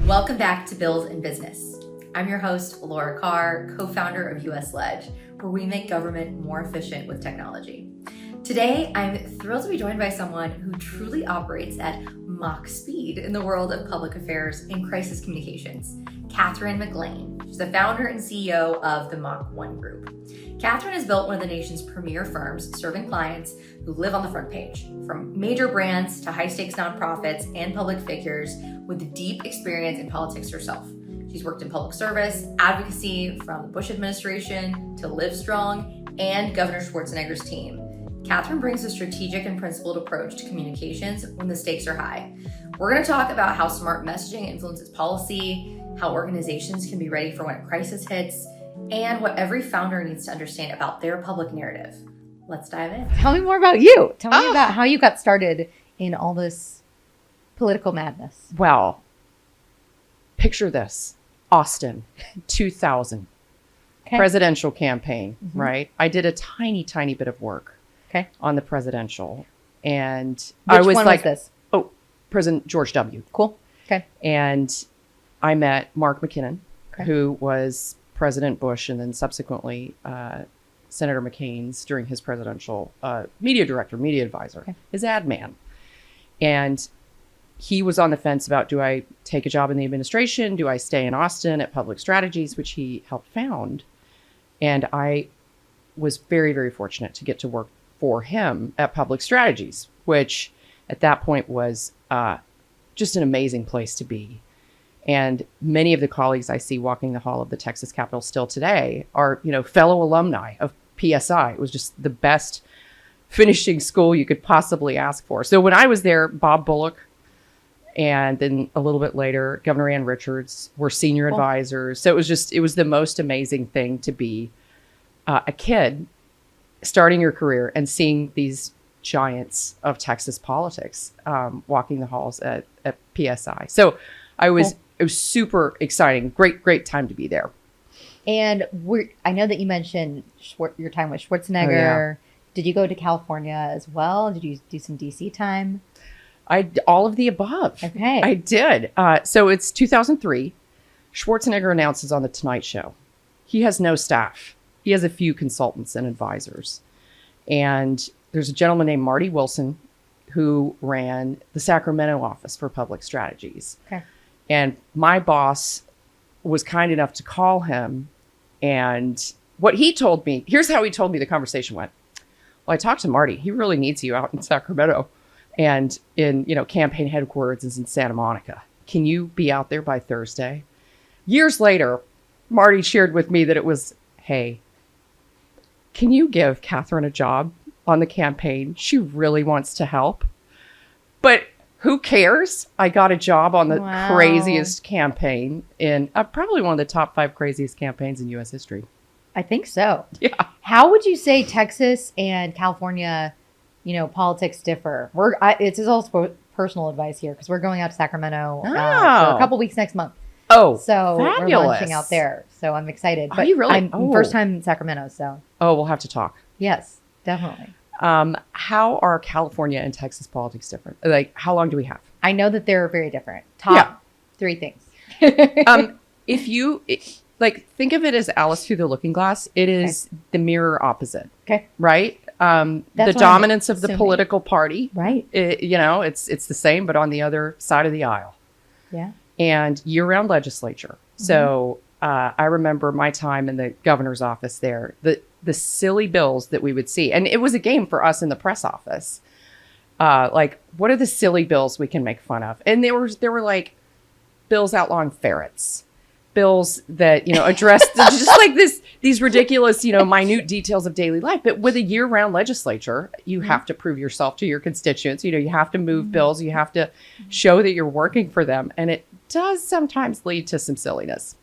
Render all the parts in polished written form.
Welcome back to Bills and Business. I'm your host, Laura Carr, co-founder of USLege, where we make government more efficient with technology. Today, I'm thrilled to be joined by someone who truly operates at Mach speed in the world of public affairs and crisis communications, Katherine McLane. She's the founder and CEO of the Mach One Group. Katherine has built one of the nation's premier firms serving clients who live on the front page, from major brands to high-stakes nonprofits and public figures with deep experience in politics herself. She's worked in public service, advocacy from the Bush administration to LIVESTRONG and Governor Schwarzenegger's team. Katherine brings a strategic and principled approach to communications when the stakes are high. We're going to talk about how smart messaging influences policy, how organizations can be ready for when a crisis hits, and what every founder needs to understand about their public narrative. Let's dive in. Tell me more about you. Tell me about how you got started in all this political madness. Well, picture this. Austin, 2000. Okay. Presidential campaign, right? I did a tiny bit of work on the presidential. And Which I was one like, was this? oh, President George W. Cool. Okay. And I met Mark McKinnon, Okay. who was President Bush and then subsequently Senator McCain's during his presidential media director, media advisor, his ad man. And he was on the fence about, do I take a job in the administration? Do I stay in Austin at Public Strategies, which he helped found? And I was very, very fortunate to get to work for him at Public Strategies, which at that point was just an amazing place to be. And many of the colleagues I see walking the hall of the Texas Capitol still today are, fellow alumni of PSI. It was just the best finishing school you could possibly ask for. So when I was there, Bob Bullock, and then a little bit later, Governor Ann Richards were senior advisors. So it was the most amazing thing to be a kid starting your career and seeing these giants of Texas politics walking the halls at PSI. So it was super exciting. Great time to be there. And I know that you mentioned your time with Schwarzenegger. Did you go to California as well? Did you do some DC time? All of the above. Okay. I did. So it's 2003. Schwarzenegger announces on The Tonight Show. He has no staff. He has a few consultants and advisors. And there's a gentleman named Marty Wilson who ran the Sacramento office for Public Strategies. Okay. And my boss was kind enough to call him. And what he told me, here's how he told me the conversation went. Well, I talked to Marty. He really needs you out in Sacramento. And in, campaign headquarters is in Santa Monica. Can you be out there by Thursday? Years later, Marty shared with me that it was, hey, can you give Katherine a job on the campaign? She really wants to help. But who cares? I got a job on the craziest campaign in probably one of the top 5 craziest campaigns in U.S. history. I think so. Yeah. How would you say Texas and California politics differ? It's also personal advice here because we're going out to Sacramento for a couple weeks next month. Oh, so fabulous. We're lunching out there. So I'm excited. Are you really? I'm first time in Sacramento. So. Oh, we'll have to talk. Yes, definitely. How are California and Texas politics different? Like, how long do we have? I know that they're very different. Top 3 things. If you think of it as Alice through the Looking Glass, it is the mirror opposite. Okay. Right? The dominance of the political party. Right. It's the same, but on the other side of the aisle. Yeah. And year-round legislature. Mm-hmm. So I remember my time in the governor's office there, the silly bills that we would see. And it was a game for us in the press office. What are the silly bills we can make fun of? And there were like bills outlawing ferrets. Bills that, address just like these ridiculous, minute details of daily life. But with a year-round legislature, you have to prove yourself to your constituents. You have to move bills. You have to show that you're working for them. And it does sometimes lead to some silliness.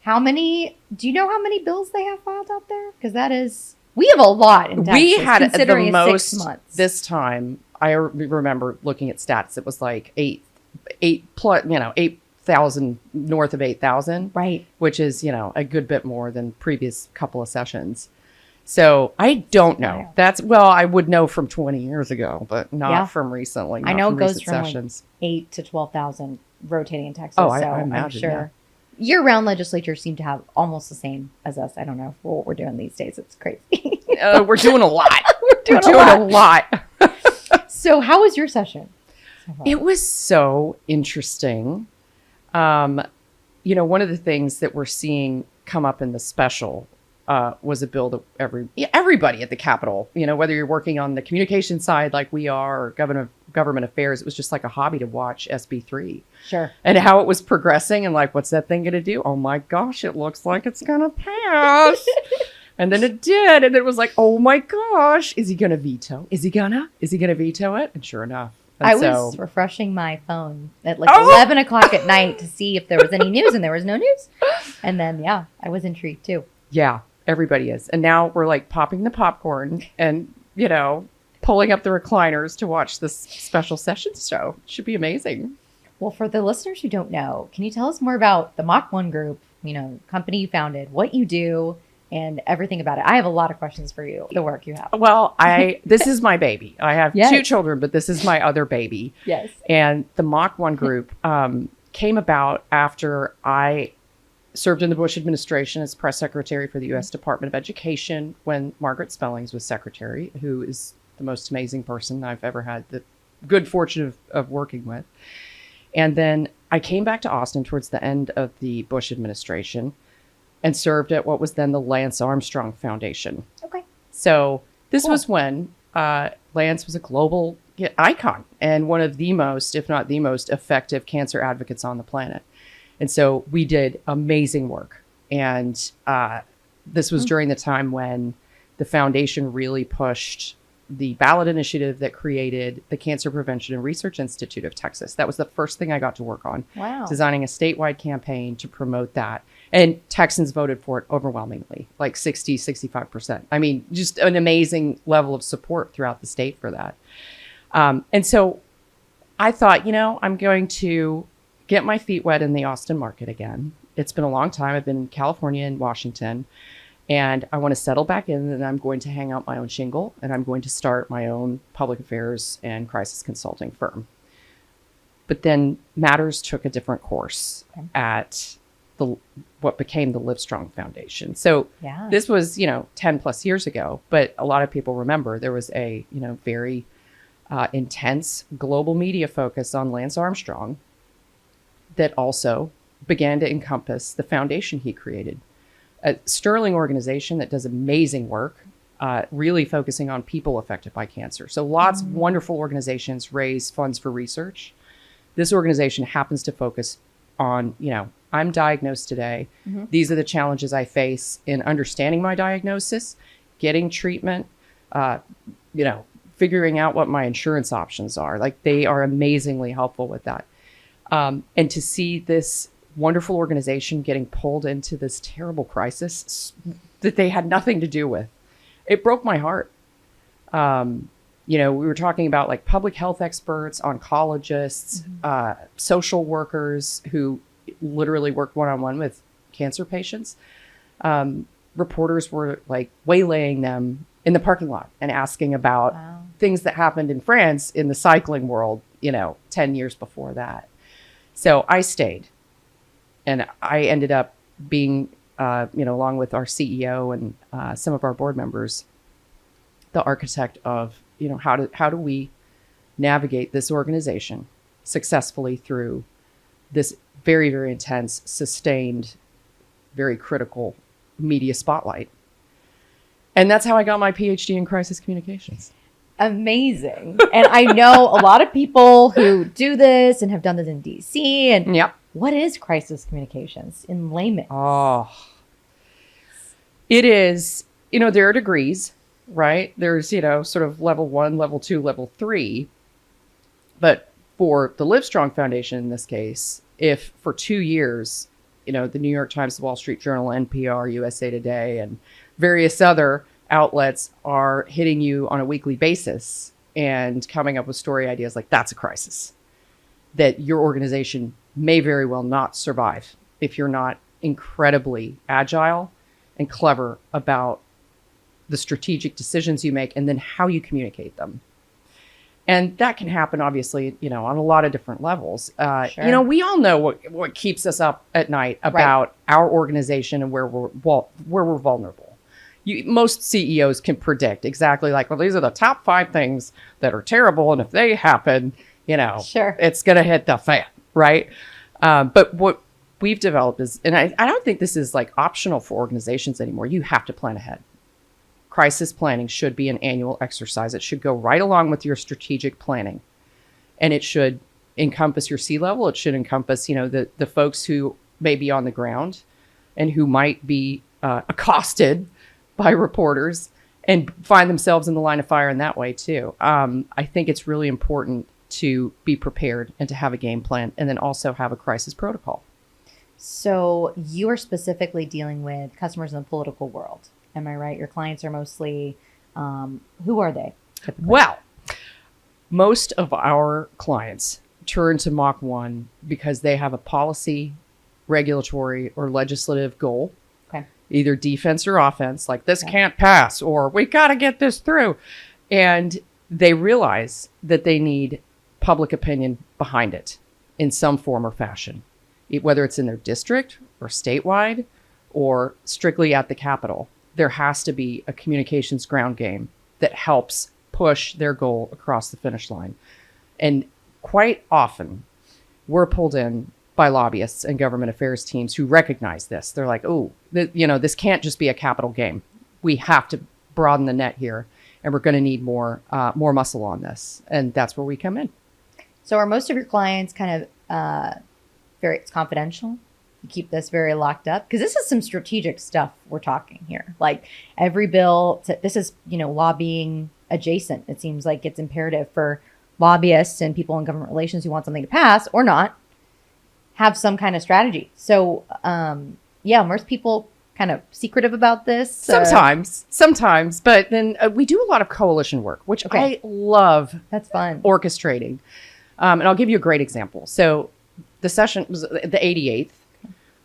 Do you know how many bills they have filed out there? Because we have a lot in Texas. We had the most 6 months. This time. I remember looking at stats. It was like 8,000 north of 8,000, right? Which is a good bit more than previous couple of sessions. So I don't know. I would know from 20 years ago, but not from recently. I know it goes from like 8 to 12,000 rotating in Texas. Oh, so I I'm imagine, sure year-round legislatures seem to have almost the same as us. I don't know what we're doing these days. It's crazy. We're doing a lot. We're doing a lot. So how was your session? It was so interesting. One of the things that we're seeing come up in the special was a bill that everybody at the Capitol, whether you're working on the communication side like we are, or government affairs, it was just like a hobby to watch SB3. Sure. And how it was progressing and like, what's that thing going to do? Oh my gosh, it looks like it's going to pass. And then it did. And it was like, oh my gosh, is he going to veto? Is he going to veto it? And sure enough. And I was refreshing my phone at 11 o'clock at night to see if there was any news, and there was no news. And then, I was intrigued too. Yeah, everybody is. And now we're like popping the popcorn and, pulling up the recliners to watch this special session show. It should be amazing. Well, for the listeners who don't know, can you tell us more about the Mach 1 group, company you founded, what you do, and everything about it? I have a lot of questions for you, the work you have. Well, this is my baby. I have Yes. 2 children, but this is my other baby. Yes. And the Mach 1 group came about after I served in the Bush administration as press secretary for the U.S. Department of Education when Margaret Spellings was secretary, who is the most amazing person I've ever had the good fortune of working with. And then I came back to Austin towards the end of the Bush administration and served at what was then the Lance Armstrong Foundation. Okay. So this Cool. was when Lance was a global icon and one of the most, if not the most effective cancer advocates on the planet. And so we did amazing work. And this was during the time when the foundation really pushed the ballot initiative that created the Cancer Prevention and Research Institute of Texas. That was the first thing I got to work on. Wow. Designing a statewide campaign to promote that. And Texans voted for it overwhelmingly, like 65%. I mean, just an amazing level of support throughout the state for that. And so I thought, I'm going to get my feet wet in the Austin market again. It's been a long time. I've been in California and Washington. And I want to settle back in, and I'm going to hang out my own shingle, and I'm going to start my own public affairs and crisis consulting firm. But then matters took a different course at what became the Livestrong Foundation. So this was, 10 plus years ago, but a lot of people remember there was a, very intense global media focus on Lance Armstrong that also began to encompass the foundation he created. A sterling organization that does amazing work, really focusing on people affected by cancer. So lots of wonderful organizations raise funds for research. This organization happens to focus on, I'm diagnosed today. These are the challenges I face in understanding my diagnosis, getting treatment, figuring out what my insurance options are. Like, they are amazingly helpful with that. And to see this wonderful organization getting pulled into this terrible crisis that they had nothing to do with, it broke my heart. We were talking about like public health experts, oncologists, social workers who literally work one-on-one with cancer patients. Reporters were like waylaying them in the parking lot and asking about things that happened in France in the cycling world, 10 years before that. So I stayed. And I ended up being, along with our CEO and some of our board members, the architect of, how do we navigate this organization successfully through this very, very intense, sustained, very critical media spotlight. And that's how I got my PhD in crisis communications. Amazing. And I know a lot of people who do this and have done this in DC. And what is crisis communications in layman? Oh, it is, there are degrees, right? There's, sort of level 1, level 2, level 3. But for the Livestrong Foundation in this case, if for 2 years, the New York Times, the Wall Street Journal, NPR, USA Today, and various other outlets are hitting you on a weekly basis and coming up with story ideas like that's a crisis, that your organization may very well not survive if you're not incredibly agile and clever about the strategic decisions you make and then how you communicate them. And that can happen, obviously, on a lot of different levels. Sure. We all know what keeps us up at night about our organization and where we're vulnerable. Most CEOs can predict exactly well, these are the top 5 things that are terrible. And if they happen, Sure. it's going to hit the fan, right? But what we've developed is, and I don't think this is optional for organizations anymore. You have to plan ahead. Crisis planning should be an annual exercise. It should go right along with your strategic planning. And it should encompass your C-level. It should encompass, the folks who may be on the ground and who might be accosted by reporters and find themselves in the line of fire in that way too. I think it's really important to be prepared and to have a game plan, and then also have a crisis protocol. So you are specifically dealing with customers in the political world. Am I right? Your clients are mostly, who are they? Well, most of our clients turn to Mach 1 because they have a policy, regulatory, or legislative goal. Okay. Either defense or offense, this can't pass, or we got to get this through. And they realize that they need public opinion behind it in some form or fashion, whether it's in their district or statewide or strictly at the Capitol. There has to be a communications ground game that helps push their goal across the finish line. And quite often, we're pulled in by lobbyists and government affairs teams who recognize this. They're like, oh, this can't just be a capital game. We have to broaden the net here, and we're going to need more muscle on this. And that's where we come in. So are most of your clients kind of it's confidential? You keep this very locked up? Because this is some strategic stuff we're talking here. Every bill, this is, lobbying adjacent. It seems like it's imperative for lobbyists and people in government relations who want something to pass or not have some kind of strategy. So, most people kind of secretive about this. Sometimes, but then we do a lot of coalition work, which I love. That's fun. Orchestrating. And I'll give you a great example. So the session was the 88th.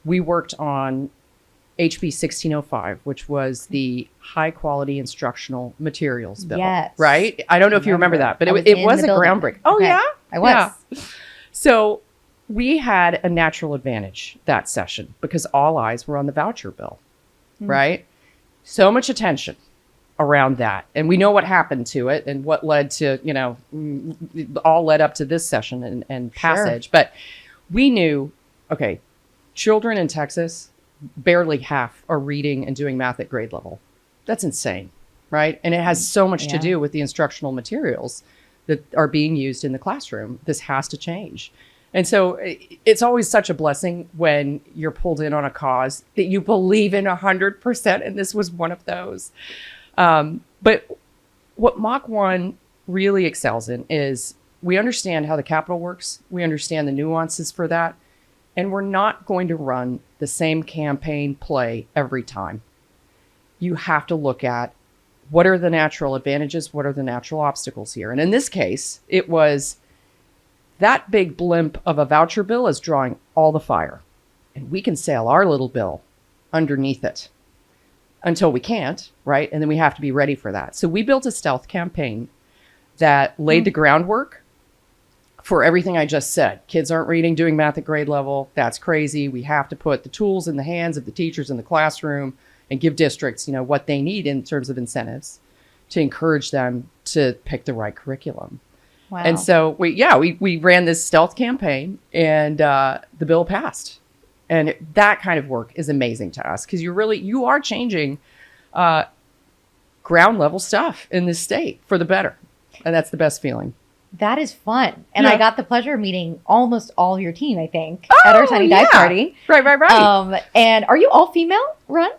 We worked on HB 1605, which was the high quality instructional materials bill. Yes. Right? I don't know if you remember that, but it was a groundbreaking. Oh, okay. yeah? I was. Yeah. So we had a natural advantage that session because all eyes were on the voucher bill, right? So much attention around that. And we know what happened to it and what led to, all led up to this session and passage. Sure. But we knew, children in Texas, barely half are reading and doing math at grade level. That's insane, right? And it has so much to do with the instructional materials that are being used in the classroom. This has to change. And so it's always such a blessing when you're pulled in on a cause that you believe in 100%. And this was one of those. But what Mach 1 really excels in is we understand how the Capitol works. We understand the nuances for that. And we're not going to run the same campaign play every time. You have to look at what are the natural advantages, what are the natural obstacles here. And in this case, it was that big blimp of a voucher bill is drawing all the fire. And we can sail our little bill underneath it until we can't, right? And then we have to be ready for that. So we built a stealth campaign that laid the groundwork for everything I just said. Kids aren't reading, doing math at grade level. That's crazy. We have to put the tools in the hands of the teachers in the classroom and give districts, what they need in terms of incentives to encourage them to pick the right curriculum. Wow. And so we ran this stealth campaign, and the bill passed. And that kind of work is amazing to us because you are changing ground level stuff in this state for the better. And that's the best feeling. That is fun. And Yeah. I got the pleasure of meeting almost all of your team, I think, at our Tiny Dive party. Right. And are you all female run?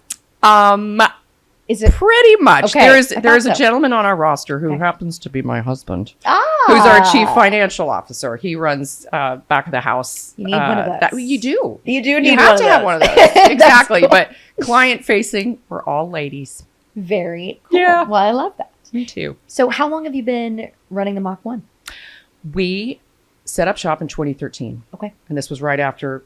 Is it Pretty much. Okay, There is a so. gentleman on our roster who happens to be my husband, Ah, who's our chief financial officer. He runs back of the house. You need one of those. You do. You do need You one have of to those. have one of those. Exactly. Cool. But client facing, we're all ladies. Very cool. Yeah. Well, I love that. Me too. So how long have you been running the Mach 1? We set up shop in 2013. Okay. And this was right after,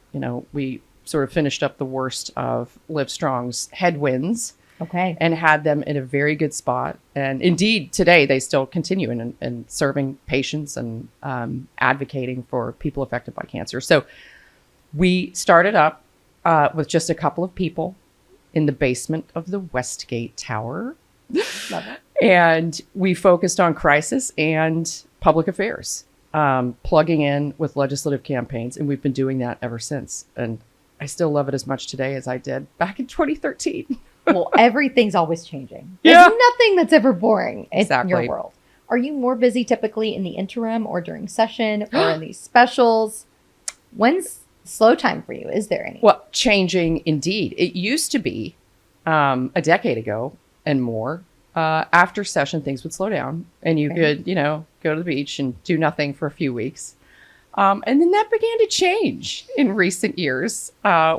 we sort of finished up the worst of LiveStrong's headwinds Okay. and had them in a very good spot. And indeed, today they still continue in serving patients and advocating for people affected by cancer. So we started up with just a couple of people in the basement of the Westgate Tower. Love it. And we focused on crisis and public affairs, plugging in with legislative campaigns. And we've been doing that ever since. And I still love it as much today as I did back in 2013. Well, everything's always changing. Yeah. There's nothing that's ever boring in Exactly. your world. Are you more busy typically in the interim or during session or in these specials? When's slow time for you? Is there any? Well, changing indeed. It used to be a decade ago and more. After session, things would slow down and you Okay. could, go to the beach and do nothing for a few weeks. And then that began to change in recent years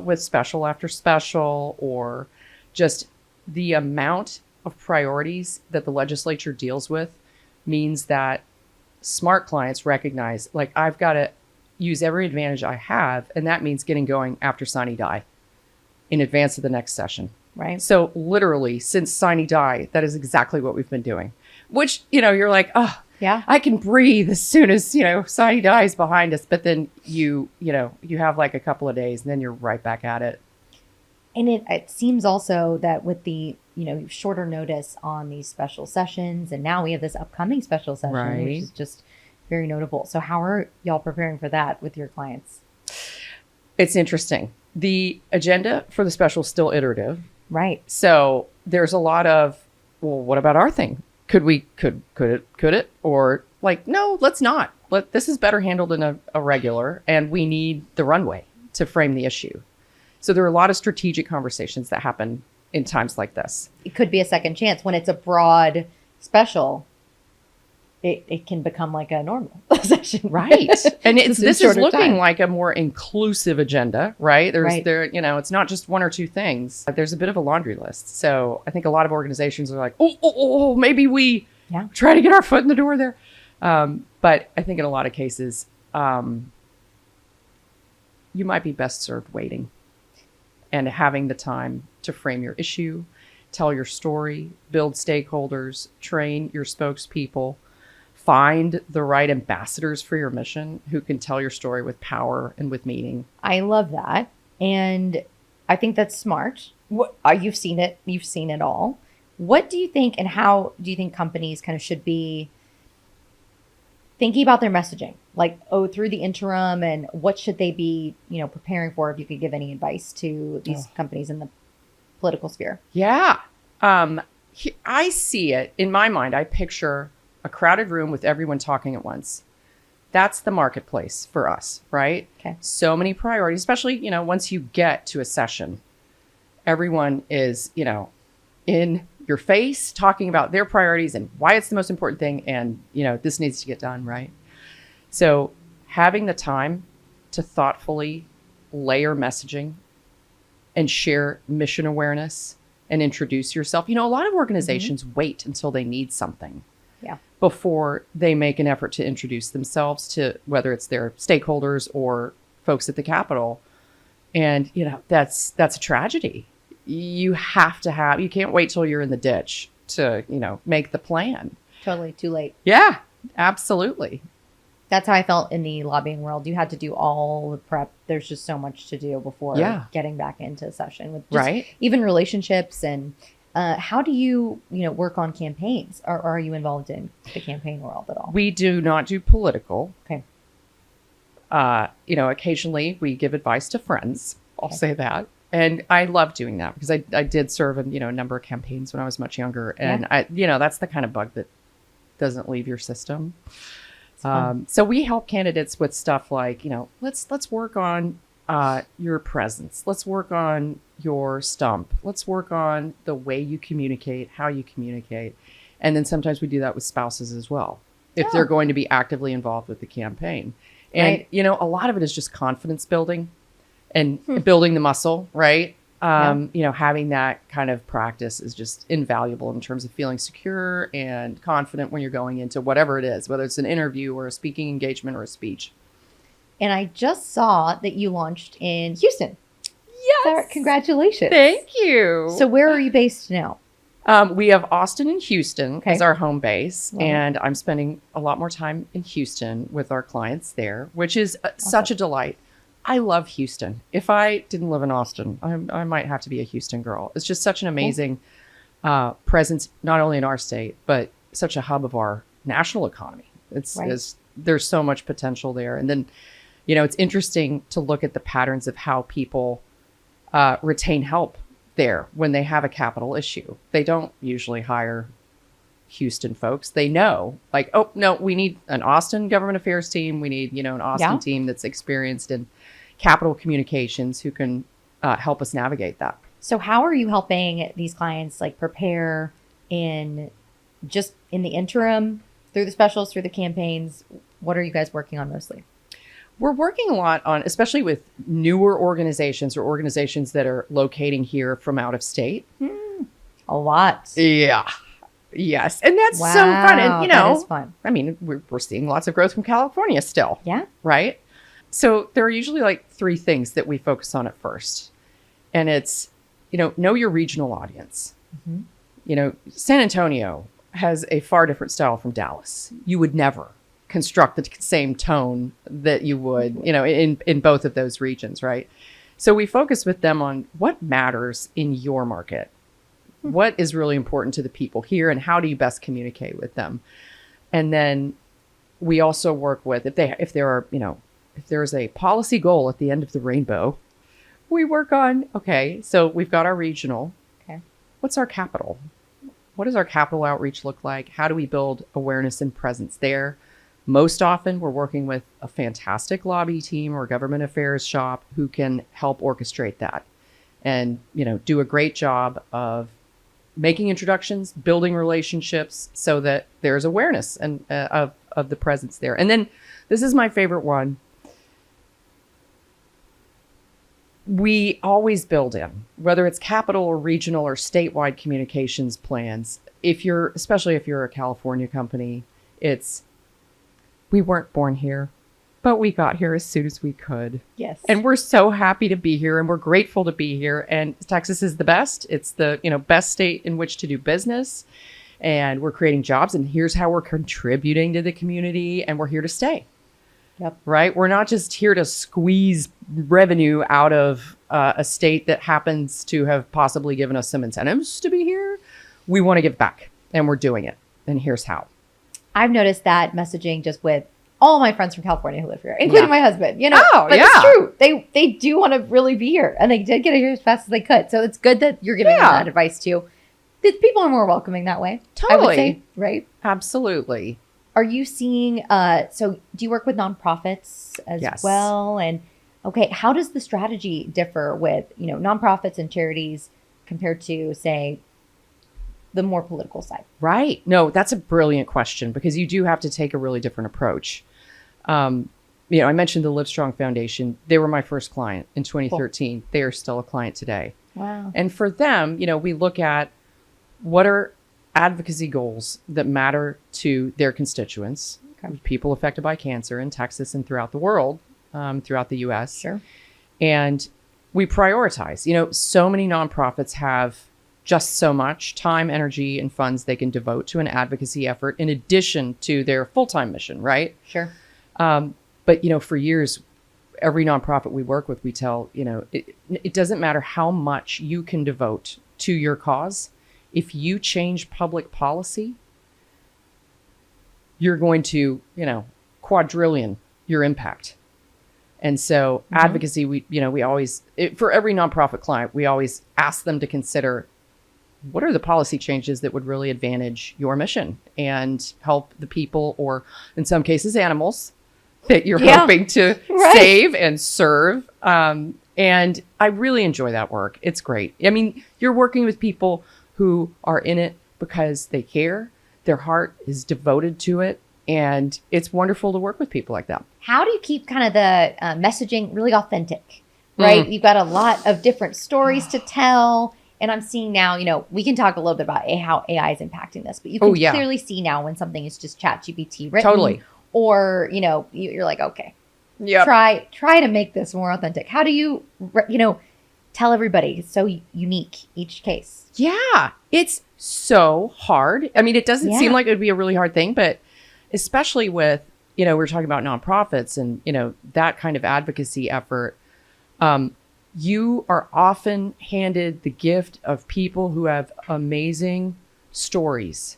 with special after special, or just the amount of priorities that the legislature deals with means that smart clients recognize, like, I've got to use every advantage I have. And that means getting going after sine die in advance of the next session. Right. So literally since sine die, that is exactly what we've been doing, which, you're like, oh, Yeah. I can breathe as soon as, sine die is behind us. But then you have like a couple of days and then you're right back at it. And it seems also that with the, shorter notice on these special sessions, and now we have this upcoming special session, Right. which is just very notable. So how are y'all preparing for that with your clients? It's interesting. The agenda for the special is still iterative. Right. So there's a lot of, well, what about our thing? Could it? Or like, no, let's not. This is better handled in a regular, and we need the runway to frame the issue. So there are a lot of strategic conversations that happen in times like this. It could be a second chance when it's a broad special. It can become like a normal session. Right. And Just in this is shorter looking time. like a more inclusive agenda, right? Right. It's not just one or two things. There's a bit of a laundry list. So I think a lot of organizations are like, oh, maybe we try to get our foot in the door there. But I think in a lot of cases, you might be best served waiting and having the time to frame your issue, tell your story, build stakeholders, train your spokespeople, find the right ambassadors for your mission who can tell your story with power and with meaning. I love that. And I think that's smart. You've seen it. You've seen it all. What do you think, and how do you think companies kind of should be thinking about their messaging? Like, through the interim, and what should they be, preparing for, if you could give any advice to these companies in the political sphere? Yeah. I see it in my mind. I picture a crowded room with everyone talking at once. That's the marketplace for us, right? Okay. So many priorities, especially, once you get to a session, everyone is, in your face talking about their priorities and why it's the most important thing. And, this needs to get done, right? So having the time to thoughtfully layer messaging and share mission awareness and introduce yourself. A lot of organizations wait until they need something before they make an effort to introduce themselves to, whether it's their stakeholders or folks at the Capitol. And, that's a tragedy. You can't wait till you're in the ditch to, make the plan. Totally too late. Yeah, absolutely. That's how I felt in the lobbying world. You had to do all the prep. There's just so much to do before getting back into a session with just even relationships. And how do you, work on campaigns? Or are you involved in the campaign world at all? We do not do political. Okay. Occasionally we give advice to friends. I'll say that. And I love doing that because I did serve in, a number of campaigns when I was much younger. And that's the kind of bug that doesn't leave your system. So we help candidates with stuff like, let's work on your presence. Let's work on your stump. Let's work on the way you communicate, how you communicate. And then sometimes we do that with spouses as well, if they're going to be actively involved with the campaign. And, a lot of it is just confidence building and building the muscle, right? Having that kind of practice is just invaluable in terms of feeling secure and confident when you're going into whatever it is, whether it's an interview or a speaking engagement or a speech. And I just saw that you launched in Houston. Yes. All right, congratulations. Thank you. So where are you based now? We have Austin and Houston as our home base, Love it. and I'm spending a lot more time in Houston with our clients there, which is such a delight. I love Houston. If I didn't live in Austin, I might have to be a Houston girl. It's just such an amazing presence, not only in our state, but such a hub of our national economy. There's so much potential there. And then, it's interesting to look at the patterns of how people retain help there when they have a capital issue. They don't usually hire Houston folks. They know, like, oh no, we need an Austin government affairs team. We need, an Austin team that's experienced in capital communications who can help us navigate that. So how are you helping these clients like prepare in the interim, through the specials, through the campaigns? What are you guys working on mostly? We're working a lot on, especially with newer organizations or organizations that are locating here from out of state. A lot. Yeah. Yes. And that's so fun. And, that is fun. I mean, we're seeing lots of growth from California still. Yeah. Right. So there are usually like 3 things that we focus on at first. And it's, know your regional audience. San Antonio has a far different style from Dallas. You would never construct the same tone that you would, in both of those regions, right? So we focus with them on what matters in your market. What is really important to the people here, and how do you best communicate with them? And then we also work with, if there's a policy goal at the end of the rainbow, we work on, okay, so we've got our regional. Okay. What's our capital? What does our capital outreach look like? How do we build awareness and presence there? Most often, we're working with a fantastic lobby team or government affairs shop who can help orchestrate that and, do a great job of making introductions, building relationships so that there's awareness and of the presence there. And then this is my favorite one. We always build in, whether it's capital or regional or statewide communications plans. Especially if you're a California company, we weren't born here, but we got here as soon as we could. Yes. And we're so happy to be here, and we're grateful to be here. And Texas is the best. It's the, best state in which to do business. And we're creating jobs, and here's how we're contributing to the community, and we're here to stay. Yep. Right? We're not just here to squeeze revenue out of a state that happens to have possibly given us some incentives to be here. We want to give back, and we're doing it. And here's how. I've noticed that messaging just with all my friends from California who live here, including my husband, Oh, but it's true. They do want to really be here, and they did get here as fast as they could. So it's good that you're giving them that advice too. The people are more welcoming that way. Totally. I would say, right? Absolutely. Are you seeing, so do you work with nonprofits as well? And okay, how does the strategy differ with, nonprofits and charities compared to, say, the more political side? Right. No, that's a brilliant question, because you do have to take a really different approach. I mentioned the Livestrong Foundation. They were my first client in 2013. Cool. They are still a client today. Wow. And for them, we look at what are advocacy goals that matter to their constituents, people affected by cancer in Texas and throughout the world, throughout the U.S. Sure. And we prioritize. So many nonprofits have just so much time, energy, and funds they can devote to an advocacy effort in addition to their full-time mission, right? Sure. But, for years, every nonprofit we work with, we tell, it doesn't matter how much you can devote to your cause. If you change public policy, you're going to, quadrillion your impact. And so advocacy, we always, for every nonprofit client, we always ask them to consider, what are the policy changes that would really advantage your mission and help the people, or in some cases, animals that you're hoping to save and serve. And I really enjoy that work. It's great. I mean, you're working with people who are in it because they care. Their heart is devoted to it. And it's wonderful to work with people like that. How do you keep kind of the messaging really authentic, right? You've got a lot of different stories to tell. And I'm seeing now, we can talk a little bit about how AI is impacting this, but you can clearly see now when something is just ChatGPT written. Totally. Or, you're like, okay, try to make this more authentic. How do you, Tell everybody. It's so unique, each case. Yeah, it's so hard. I mean, it doesn't seem like it would be a really hard thing, but especially with, we're talking about nonprofits and, that kind of advocacy effort. You are often handed the gift of people who have amazing stories,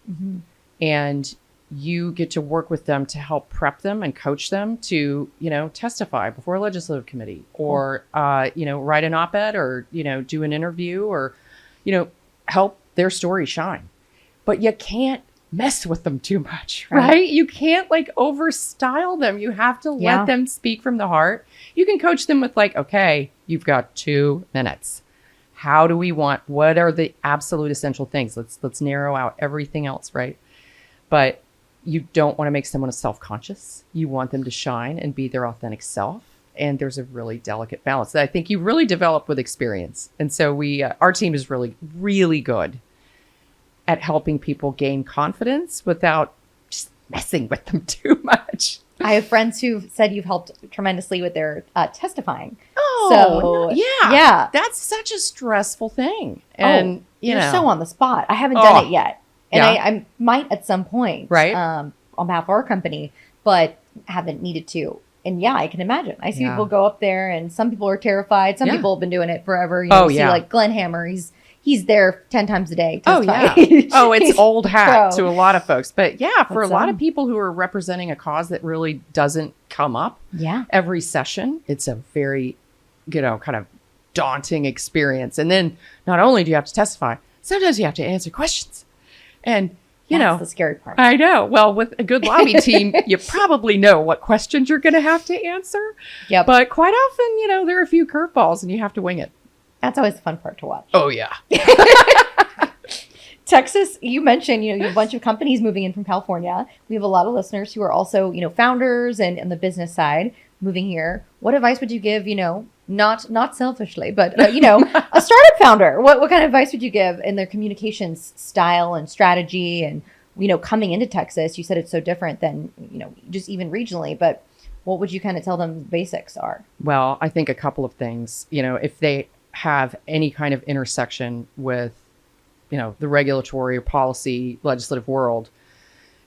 and you get to work with them to help prep them and coach them to, testify before a legislative committee or, write an op-ed or, do an interview or, help their story shine. But you can't mess with them too much, right? You can't overstyle them. You have to let them speak from the heart. You can coach them with okay, you've got 2 minutes. How do we what are the absolute essential things? Let's narrow out everything else, right? But you don't want to make someone self-conscious. You want them to shine and be their authentic self. And there's a really delicate balance that I think you really develop with experience. And so our team is really, really good at helping people gain confidence without just messing with them too much. I have friends who've said you've helped tremendously with their testifying. Oh, yeah. That's such a stressful thing. And you're so on the spot. I haven't done it yet. And I might at some point, right? On behalf of our company, but haven't needed to. And I can imagine. I see people go up there, and some people are terrified. Some people have been doing it forever. See Glenn Hammer. He's there 10 times a day. It's old hat to a lot of folks. But for a lot of people who are representing a cause that really doesn't come up every session, it's a very, kind of daunting experience. And then not only do you have to testify, sometimes you have to answer questions. And, that's the scary part. I know. Well, with a good lobby team, you probably know what questions you're going to have to answer. Yep. But quite often, there are a few curveballs and you have to wing it. That's always the fun part to watch. Oh, yeah. Texas, you mentioned, you have a bunch of companies moving in from California. We have a lot of listeners who are also, founders and on the business side moving here. What advice would you give, not selfishly, but, a startup founder? What kind of advice would you give in their communications style and strategy? And, coming into Texas, you said it's so different than, just even regionally, but what would you kind of tell them the basics are? Well, I think a couple of things, if they have any kind of intersection with, the regulatory or policy legislative world,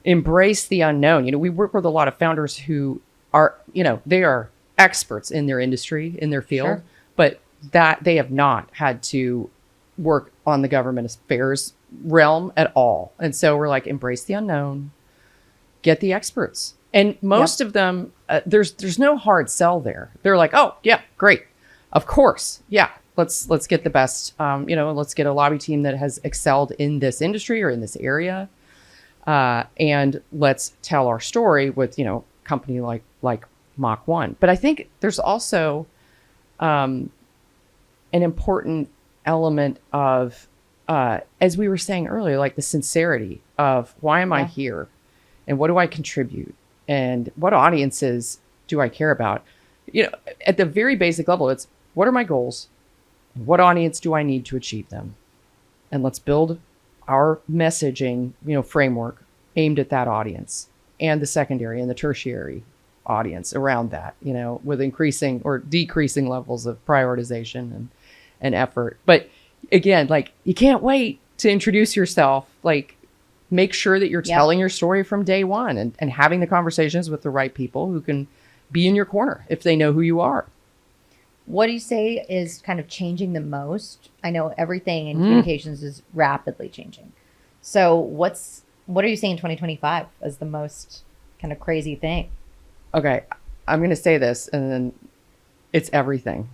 embrace the unknown. We work with a lot of founders who are, they are experts in their industry, in their field, but that they have not had to work on the government affairs realm at all. And so we're embrace the unknown, get the experts. And most of them, there's no hard sell there. They're oh, yeah, great. Of course. Yeah. Let's get the best, let's get a lobby team that has excelled in this industry or in this area. And let's tell our story with, company like Mach 1. But I think there's also an important element of, as we were saying earlier, the sincerity of why am I here and what do I contribute and what audiences do I care about? At the very basic level, it's what are my goals? What audience do I need to achieve them? And let's build our messaging, framework aimed at that audience and the secondary and the tertiary audience around that, with increasing or decreasing levels of prioritization and effort. But again, you can't wait to introduce yourself. Make sure that you're telling your story from day one and having the conversations with the right people who can be in your corner if they know who you are. What do you say is kind of changing the most? I know everything in communications is rapidly changing. So what are you saying in 2025 as the most kind of crazy thing? Okay, I'm going to say this and then it's everything.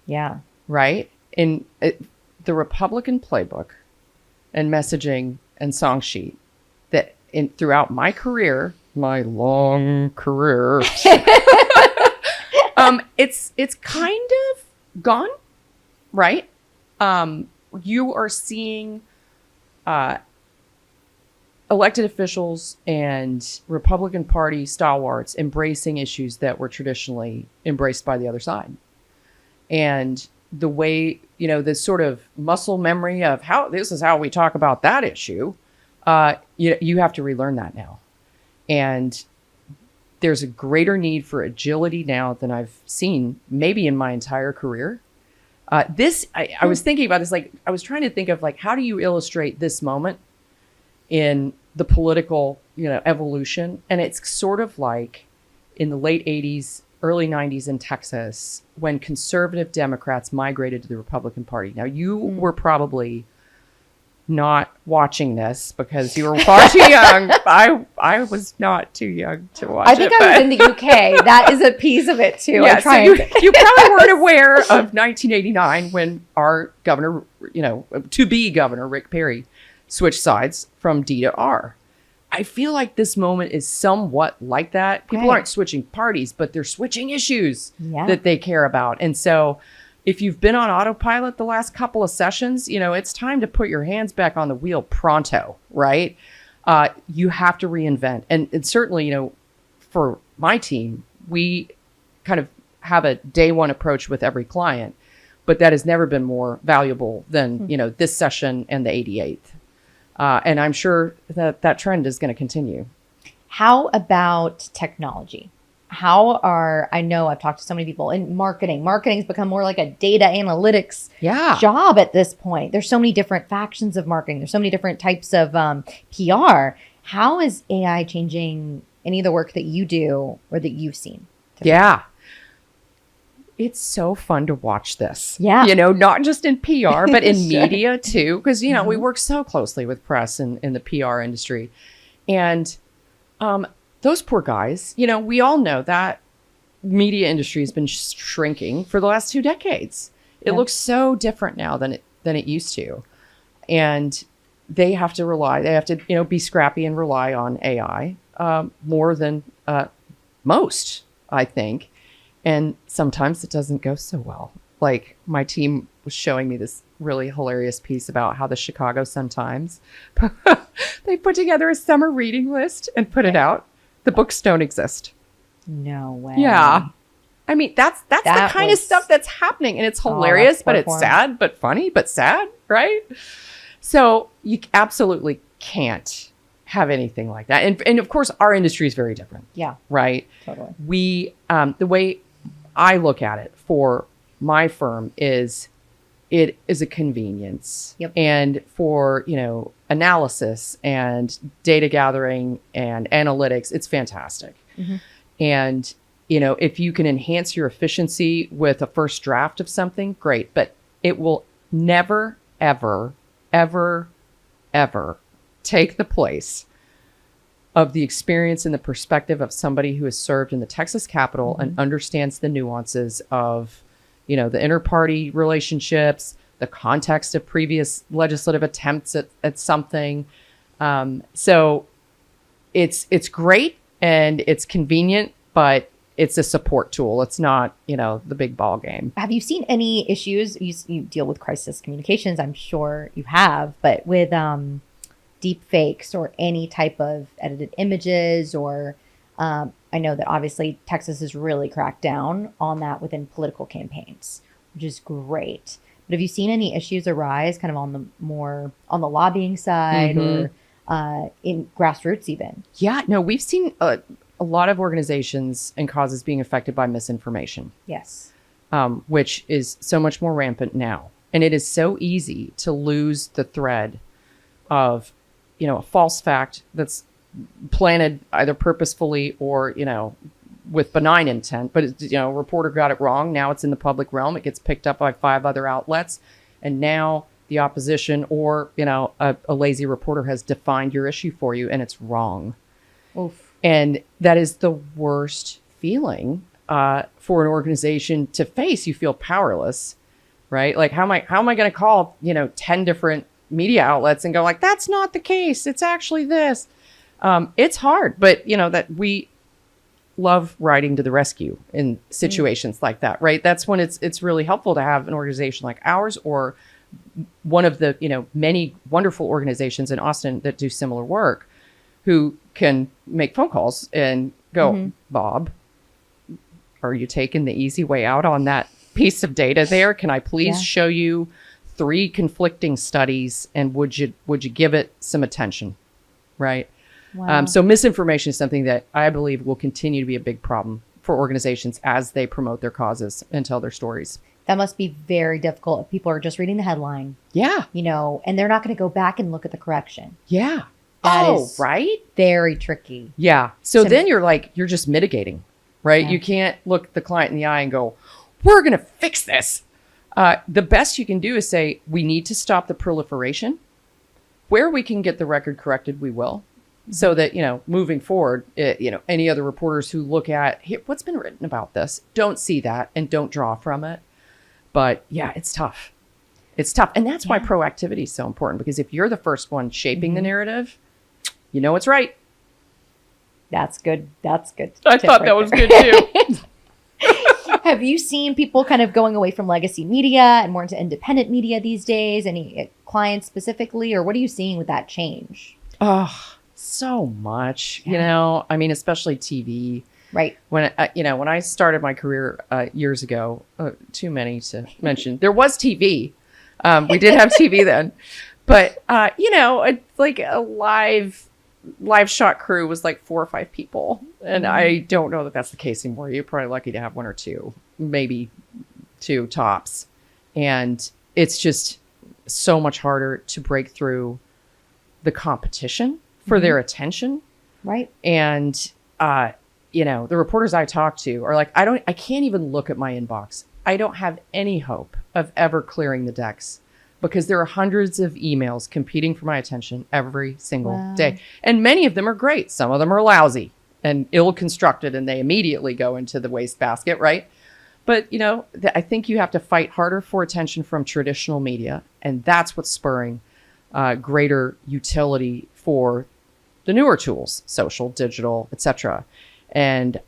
Yeah. Right? In the Republican playbook and messaging and song sheet that throughout my career, my long career, it's kind of gone, right? You are seeing elected officials and Republican Party stalwarts embracing issues that were traditionally embraced by the other side. And the way, the sort of muscle memory of how this is how we talk about that issue, you have to relearn that now. And there's a greater need for agility now than I've seen maybe in my entire career. I was thinking about this, like, I was trying to think of, like, how do you illustrate this moment in the political, evolution? And it's sort of like in the late 80s, early 90s in Texas, when conservative Democrats migrated to the Republican Party. Now, you were probably not watching this because you were far too young. I was not too young to watch it. I think I was in the UK. That is a piece of it too. Yeah, so you probably weren't aware of 1989 when our governor, to-be governor, Rick Perry, switched sides from D to R. I feel like this moment is somewhat like that. People aren't switching parties, but they're switching issues that they care about. And so if you've been on autopilot the last couple of sessions, it's time to put your hands back on the wheel pronto, right? You have to reinvent. And certainly, for my team, we kind of have a day one approach with every client, but that has never been more valuable than, this session and the 88th. And I'm sure that trend is going to continue. How about technology? I know I've talked to so many people in marketing. Marketing's become more like a data analytics job at this point. There's so many different factions of marketing. There's so many different types of PR. How is AI changing any of the work that you do or that you've seen? Yeah. It's so fun to watch this. Yeah. Not just in PR, but in media too. Because, we work so closely with press and in the PR industry. And those poor guys, we all know that media industry has been shrinking for the last 2 decades. It looks so different now than it used to. And they have to be scrappy and rely on AI more than most, I think. And sometimes it doesn't go so well. Like, my team was showing me this really hilarious piece about how the Chicago Sun-Times, they put together a summer reading list and put it out. The books don't exist. No way. Yeah. I mean, that's the kind of stuff that's happening. And it's hilarious, but it's sad, but funny, but sad, right? So you absolutely can't have anything like that. And of course, our industry is very different. Yeah. Right? Totally. We, the way I look at it for my firm is it is a convenience. Yep. And for, analysis and data gathering and analytics, it's fantastic. Mm-hmm. And, if you can enhance your efficiency with a first draft of something, great. But it will never, ever, ever, ever take the place of the experience and the perspective of somebody who has served in the Texas Capitol and understands the nuances of, the inter-party relationships, the context of previous legislative attempts at something. So it's great and it's convenient, but it's a support tool. It's not, the big ball game. Have you seen any issues? You deal with crisis communications, I'm sure you have, but with deep fakes or any type of edited images or I know that obviously Texas has really cracked down on that within political campaigns, which is great. But have you seen any issues arise kind of on the lobbying side or in grassroots even? Yeah, no, we've seen a lot of organizations and causes being affected by misinformation. Yes. Which is so much more rampant now. And it is so easy to lose the thread of, a false fact that's planted either purposefully or, with benign intent, but a reporter got it wrong. Now it's in the public realm. It gets picked up by 5 other outlets. And now the opposition or, a lazy reporter has defined your issue for you and it's wrong. Oof. And that is the worst feeling for an organization to face. You feel powerless, right? Like, how am I going to call, 10 different media outlets and go like, that's not the case. It's actually this. It's hard, but that we love riding to the rescue in situations like that, right? That's when it's really helpful to have an organization like ours or one of the, many wonderful organizations in Austin that do similar work who can make phone calls and go, Bob, are you taking the easy way out on that piece of data there? Can I please show you 3 conflicting studies and would you give it some attention? Right. Wow. So misinformation is something that I believe will continue to be a big problem for organizations as they promote their causes and tell their stories. That must be very difficult if people are just reading the headline, Yeah. and they're not going to go back and look at the correction. Yeah. That is right. very tricky. Yeah. So To- then you're just mitigating, right? Yeah. You can't look the client in the eye and go, we're going to fix this. The best you can do is say, we need to stop the proliferation. Where we can get the record corrected, we will. So that, moving forward, any other reporters who look at what's been written about this, don't see that and don't draw from it. But yeah, it's tough. It's tough. And that's why proactivity is so important, because if you're the first one shaping the narrative, it's right. That's good. That's good. I tip thought right that was there. good too. Have you seen people kind of going away from legacy media and more into independent media these days? Any clients specifically, or what are you seeing with that change? Oh, so much, especially TV. Right. When I started my career years ago, too many to mention, there was TV. We did have TV then, but like a live shot crew was like 4 or 5 people, and I don't know that that's the case anymore. You're probably lucky to have 1 or 2, maybe 2 tops, and it's just so much harder to break through the competition for their attention. Right. And the reporters I talk to are like, I can't even look at my inbox. I don't have any hope of ever clearing the decks, because there are hundreds of emails competing for my attention every single day. And many of them are great. Some of them are lousy and ill-constructed, and they immediately go into the wastebasket, right? But, I think you have to fight harder for attention from traditional media, and that's what's spurring greater utility for the newer tools, social, digital, etc. And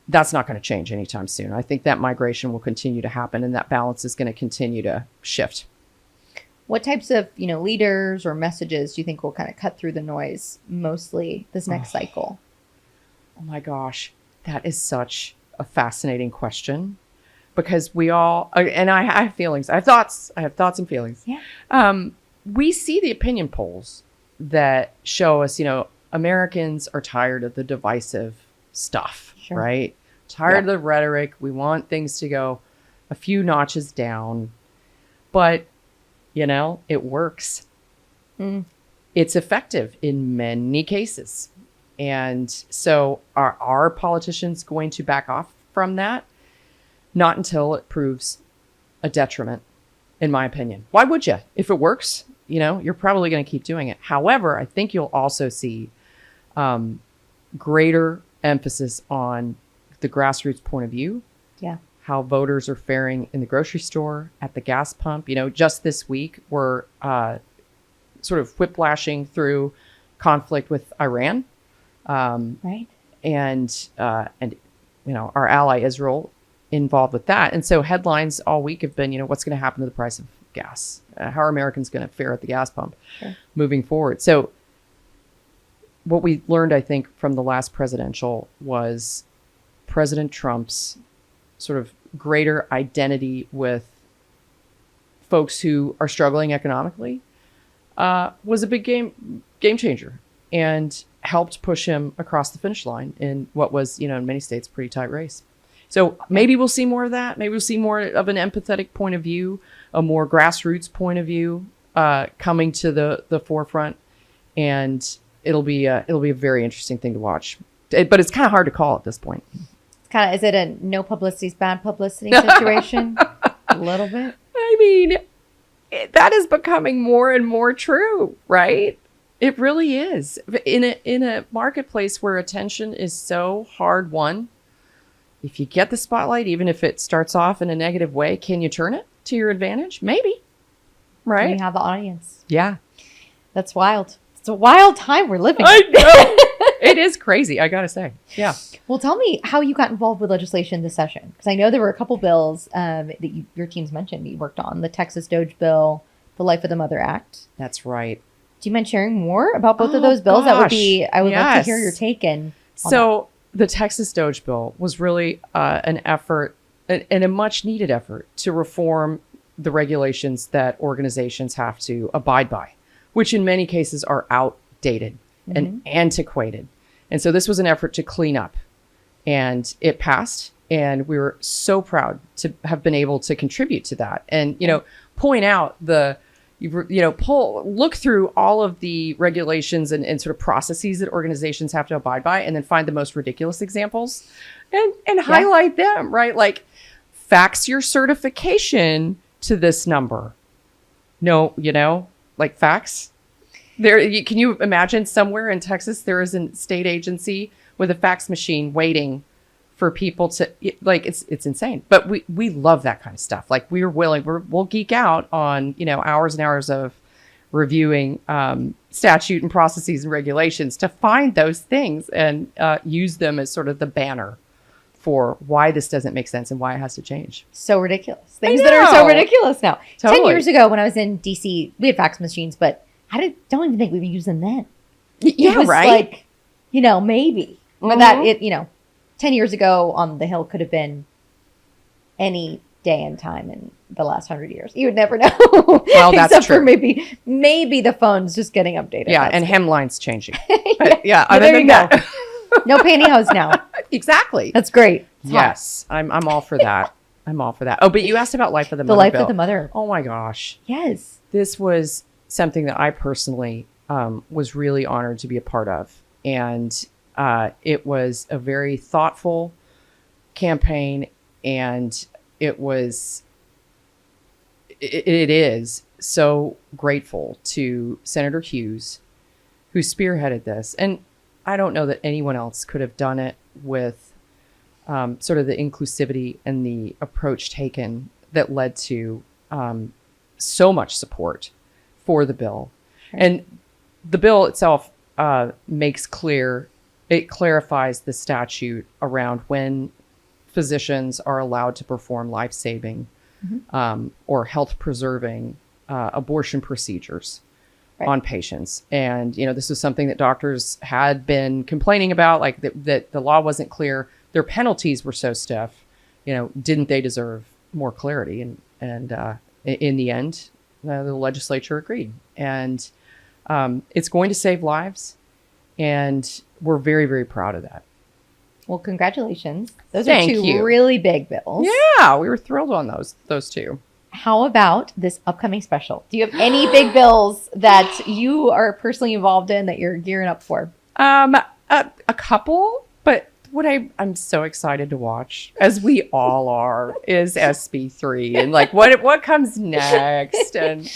that's not going to change anytime soon. I think that migration will continue to happen, and that balance is going to continue to shift. What types of, leaders or messages do you think will kind of cut through the noise mostly this next cycle? Oh my gosh, that is such a fascinating question, because we all, and I have feelings, I have thoughts and feelings. Yeah. We see the opinion polls that show us, Americans are tired of the divisive stuff, Sure. right? Tired of the rhetoric. We want things to go a few notches down, but it works. It's effective in many cases. And so are our politicians going to back off from that? Not until it proves a detriment, in my opinion. Why would you? If it works, you're probably going to keep doing it. However, I think you'll also see greater emphasis on the grassroots point of view. Yeah. How voters are faring in the grocery store, at the gas pump. Just this week, we're sort of whiplashing through conflict with Iran. Right. And our ally Israel involved with that. And so headlines all week have been, what's going to happen to the price of gas? How are Americans going to fare at the gas pump moving forward? So what we learned, I think, from the last presidential was President Trump's sort of greater identity with folks who are struggling economically was a big game changer, and helped push him across the finish line in what was, in many states, a pretty tight race. So maybe we'll see more of that. Maybe we'll see more of an empathetic point of view, a more grassroots point of view coming to the forefront, and it'll be a very interesting thing to watch. But it's kind of hard to call at this point. Is it a no publicity is bad publicity situation? A little bit. I mean, that is becoming more and more true, right? It really is. In a marketplace where attention is so hard won, if you get the spotlight, even if it starts off in a negative way, can you turn it to your advantage? Maybe. Right? You have the audience. Yeah. That's wild. It's a wild time we're living in. I know. It is crazy, I gotta say. Yeah. Well, tell me how you got involved with legislation this session, because I know there were a couple bills that your teams mentioned you worked on: the Texas DOGE bill, the Life of the Mother Act. That's right. Do you mind sharing more about both of those bills? That would be, I would love to hear your take in. So the Texas DOGE bill was really an effort, and a much needed effort, to reform the regulations that organizations have to abide by, which in many cases are outdated and antiquated. And so this was an effort to clean up, and it passed And we were so proud to have been able to contribute to that. And, point out look through all of the regulations and sort of processes that organizations have to abide by, and then find the most ridiculous examples and highlight them, right? Like, fax your certification to this number. No, like fax. Can you imagine somewhere in Texas, there is a state agency with a fax machine waiting for people to, like, it's insane. But we love that kind of stuff. Like, we'll geek out on, hours and hours of reviewing statute and processes and regulations to find those things and use them as sort of the banner for why this doesn't make sense and why it has to change. So ridiculous. Things that are so ridiculous now. Totally. 10 years ago when I was in DC, we had fax machines, but don't even think we would use them then. Yeah, it was right? like, maybe. But 10 years ago on the Hill could have been any day and time in the last 100 years. You would never know. Well, that's Except true. for maybe the phone's just getting updated. Yeah, That's and it. hemlines changing. But, yeah, There other you than go. that. No pantyhose now. Exactly. That's great. It's hot. Yes, I'm all for that. I'm all for that. Oh, but you asked about Life of the Mother. The Life Bill. of the Mother. Oh my gosh. Yes. This was something that I personally was really honored to be a part of. And it was a very thoughtful campaign. And it is so grateful to Senator Hughes, who spearheaded this. And I don't know that anyone else could have done it with sort of the inclusivity and the approach taken that led to so much support for the bill. Sure. And the bill itself it clarifies the statute around when physicians are allowed to perform life-saving or health-preserving abortion procedures on patients. And, this was something that doctors had been complaining about, like that the law wasn't clear. Their penalties were so stiff, didn't they deserve more clarity? And in the end, the legislature agreed. And it's going to save lives. And we're very, very proud of that. Well, congratulations. Those Thank are two you. really big bills. Yeah, we were thrilled on those two. How about this upcoming special? Do you have any big bills that you are personally involved in that you're gearing up for? A couple, but what I'm so excited to watch, as we all are, is SB3 and like what comes next. And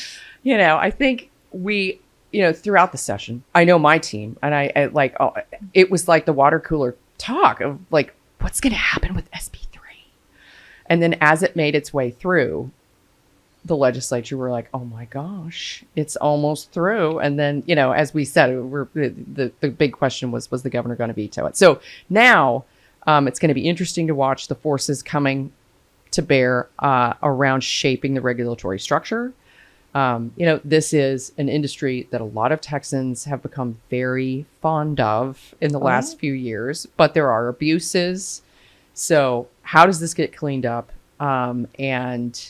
I think we throughout the session, I know my team and I like it was like the water cooler talk of like what's going to happen with SB3, and then as it made its way through the legislature, we're like, oh my gosh, it's almost through. And then, as we said, the big question was the governor going to veto it? So now it's going to be interesting to watch the forces coming to bear around shaping the regulatory structure. This is an industry that a lot of Texans have become very fond of in the last few years, but there are abuses. So how does this get cleaned up? And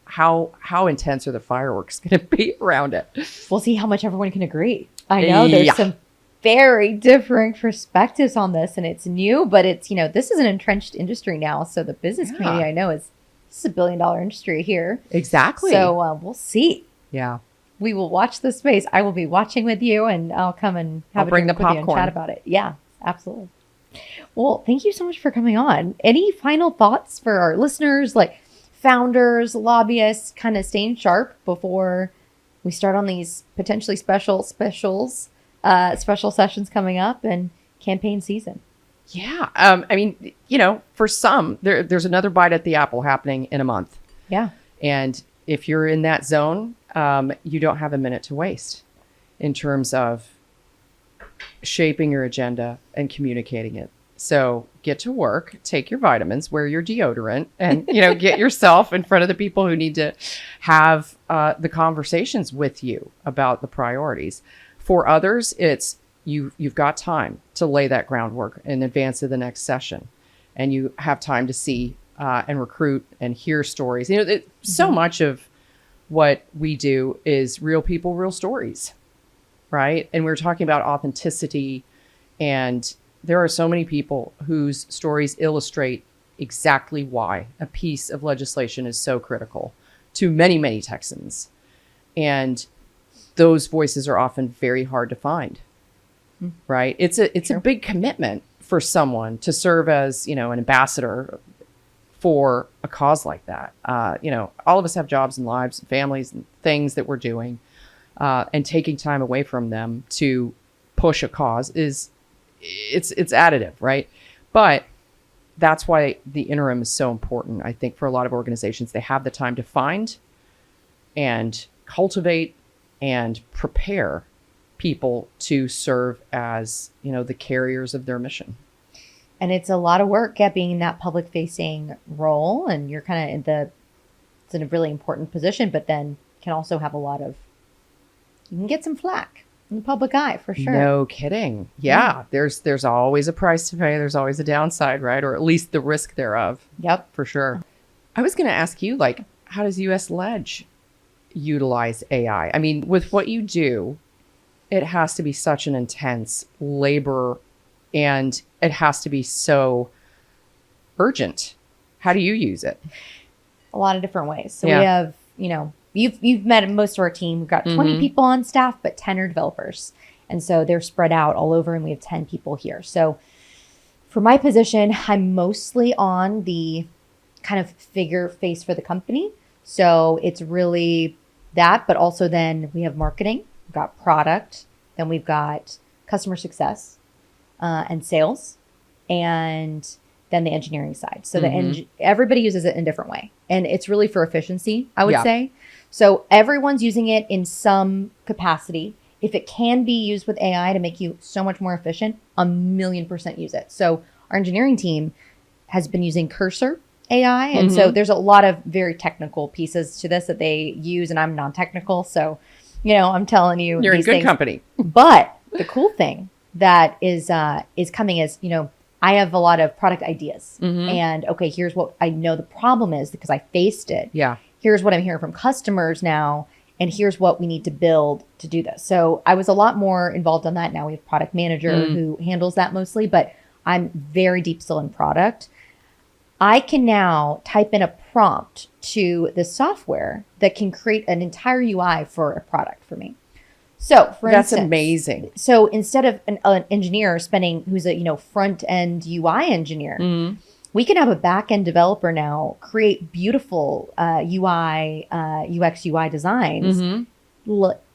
how intense are the fireworks going to be around it? We'll see how much everyone can agree. I know there's some very different perspectives on this, and it's new, but it's this is an entrenched industry now. So the business community, I know, this is $1 billion industry here. Exactly. So we'll see. Yeah. We will watch the space. I will be watching with you, and I'll come and have bring the with you and popcorn. chat about it. Yeah, absolutely. Well, thank you so much for coming on. Any final thoughts for our listeners, like founders, lobbyists, kind of staying sharp before we start on these potentially special sessions coming up and campaign season? Yeah. For some, there's another bite at the apple happening in a month. Yeah. And if you're in that zone, you don't have a minute to waste in terms of shaping your agenda and communicating it. So get to work, take your vitamins, wear your deodorant, and get yourself in front of the people who need to have the conversations with you about the priorities. For others, it's you've got time to lay that groundwork in advance of the next session, and you have time to see and recruit and hear stories. So much of what we do is real people, real stories, right? And we're talking about authenticity and there are so many people whose stories illustrate exactly why a piece of legislation is so critical to many, many Texans. And those voices are often very hard to find, right? It's a big commitment for someone to serve as, an ambassador for a cause like that. All of us have jobs and lives and families and things that we're doing, and taking time away from them to push a cause it's additive, right? But that's why the interim is so important. I think for a lot of organizations, they have the time to find and cultivate and prepare people to serve as, the carriers of their mission. And it's a lot of work being in that public facing role, and you're kind of it's in a really important position, but then can also have you can get some flack in the public eye for sure. No kidding. Yeah. There's always a price to pay. There's always a downside, right? Or at least the risk thereof. Yep. For sure. I was going to ask you, how does USLege utilize AI? I mean, with what you do, it has to be such an intense labor, and it has to be so urgent. How do you use it? A lot of different ways. So we have, you've met most of our team. We've got 20 people on staff, but 10 are developers. And so they're spread out all over, and we have 10 people here. So for my position, I'm mostly on the kind of figure face for the company. So it's really that, but also then we have marketing, we've got product, then we've got customer success, and sales, and then the engineering side. So everybody uses it in a different way. And it's really for efficiency, I would say. So everyone's using it in some capacity. If it can be used with AI to make you so much more efficient, 1,000,000% use it. So our engineering team has been using Cursor AI. And so there's a lot of very technical pieces to this that they use, and I'm non-technical. So, I'm telling you, you're in these good things. company. But the cool thing that is coming is, I have a lot of product ideas, and okay, here's what I know the problem is because I faced it. Yeah. Here's what I'm hearing from customers now, and here's what we need to build to do this. So I was a lot more involved on that. Now we have product manager who handles that mostly, but I'm very deep still in product. I can now type in a prompt to the software that can create an entire UI for a product for me. So for That's instance, amazing. So instead of an engineer who's a front end UI engineer, we can have a back end developer now create beautiful UI, UX, UI designs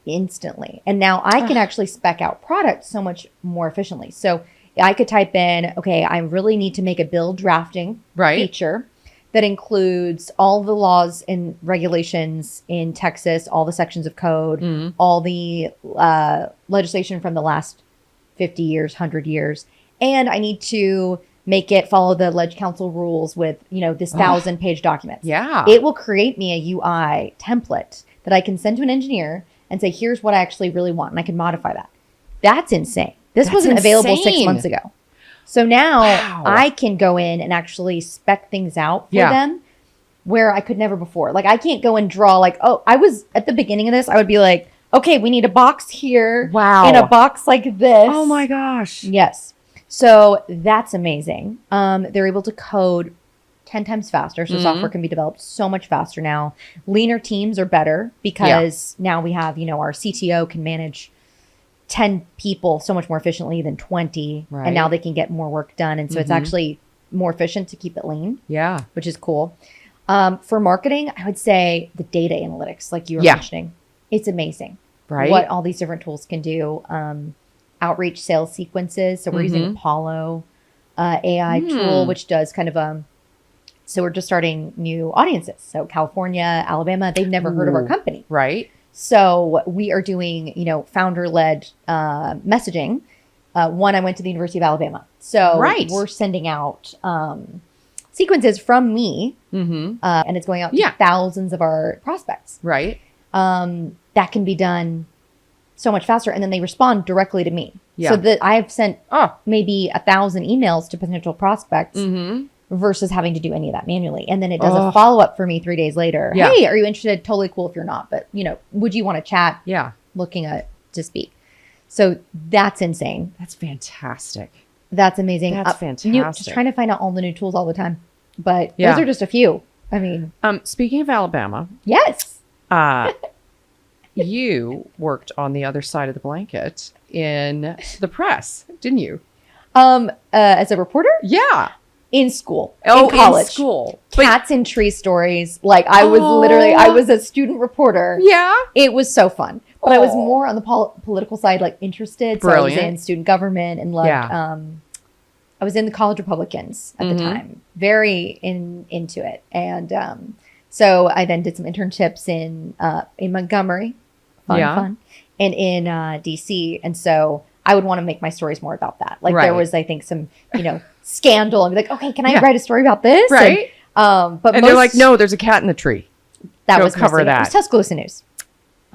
instantly. And now I can actually spec out products so much more efficiently. So I could type in, okay, I really need to make a bill drafting feature that includes all the laws and regulations in Texas, all the sections of code, all the legislation from the last 50 years, 100 years. And I need to make it follow the Ledge Council rules with, this 1,000-page document. Yeah. It will create me a UI template that I can send to an engineer and say, here's what I actually really want. And I can modify that. That's insane. This wasn't available 6 months ago. So now I can go in and actually spec things out for them where I could never before. I can't go and draw I was at the beginning of this, I would be like, okay, we need a box here. Wow. And a box like this. Oh my gosh. Yes. So that's amazing. They're able to code 10 times faster. So software can be developed so much faster now. Leaner teams are better because now we have, our CTO can manage 10 people so much more efficiently than 20. Right. And now they can get more work done. And so it's actually more efficient to keep it lean. Yeah. Which is cool. For marketing, I would say the data analytics, like you were mentioning, it's amazing. Right. What all these different tools can do. Outreach sales sequences. So we're using Apollo AI tool, which does kind of, so we're just starting new audiences. So California, Alabama, they've never heard of our company. Right. So we are doing, founder-led messaging. One, I went to the University of Alabama. So we're sending out sequences from me, and it's going out to thousands of our prospects. Right. That can be done so much faster, and then they respond directly to me. Yeah. So that I have sent maybe 1,000 emails to potential prospects versus having to do any of that manually. And then it does a follow-up for me 3 days later. Yeah. Hey, are you interested? Totally cool if you're not, but would you want to chat? Yeah. Looking to speak. So that's insane. That's fantastic. That's amazing. That's fantastic. Just trying to find out all the new tools all the time. But Yeah. those are just a few. I mean, Speaking of Alabama, yes. you worked on the other side of the blanket in the press, didn't you? As a reporter Yeah. in school, Oh, in college, in school. But- cats and tree stories. Like I was a student reporter. yeah. It was so fun. But I was Aw. more on the political side, like interested. So I was Brilliant. in student government and loved, Yeah. I was in the College Republicans at the time, very into it. And so I then did some internships in Montgomery, fun, and in DC. And so I would want to make my stories more about that. Like there Right. was, I think, some, scandal. And be like, okay, can I Yeah. write a story about this? Right. But And they're like, no, there's a cat in the tree. that go was cover missing. It that. was Tuscaloosa News.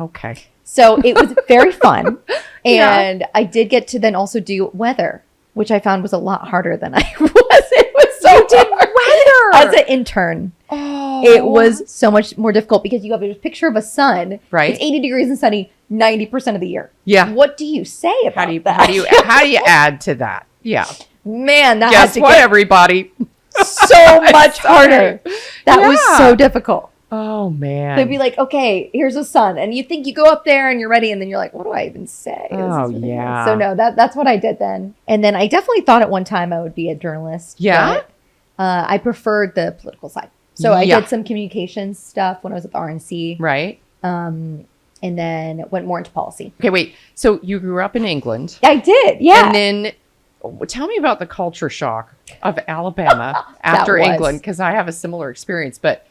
Okay. So it was very fun. Yeah. And I did get to then also do weather, which I found was a lot harder than I was. It was so hard. As an intern. Oh. It was so much more difficult because you have a picture of a sun. Right. It's 80 degrees and sunny 90% of the year. Yeah. What do you say about How do you that? how do you add to that? Yeah. Man, that Guess had to what, get everybody? so much harder. That was Yeah. so difficult. Oh man. They'd be like, okay, here's a sun. And you think you go up there and you're ready. And then you're like, what do I even say? This is Oh, ridiculous. yeah. So no, that's what I did then. And then I definitely thought at one time I would be a journalist. Yeah? But, I preferred the political side. So I Yeah. did some communications stuff when I was at the RNC. Right. And then went more into policy. Okay, wait. So you grew up in England. I did. Yeah. And then tell me about the culture shock of Alabama after was- England, because I have a similar experience. But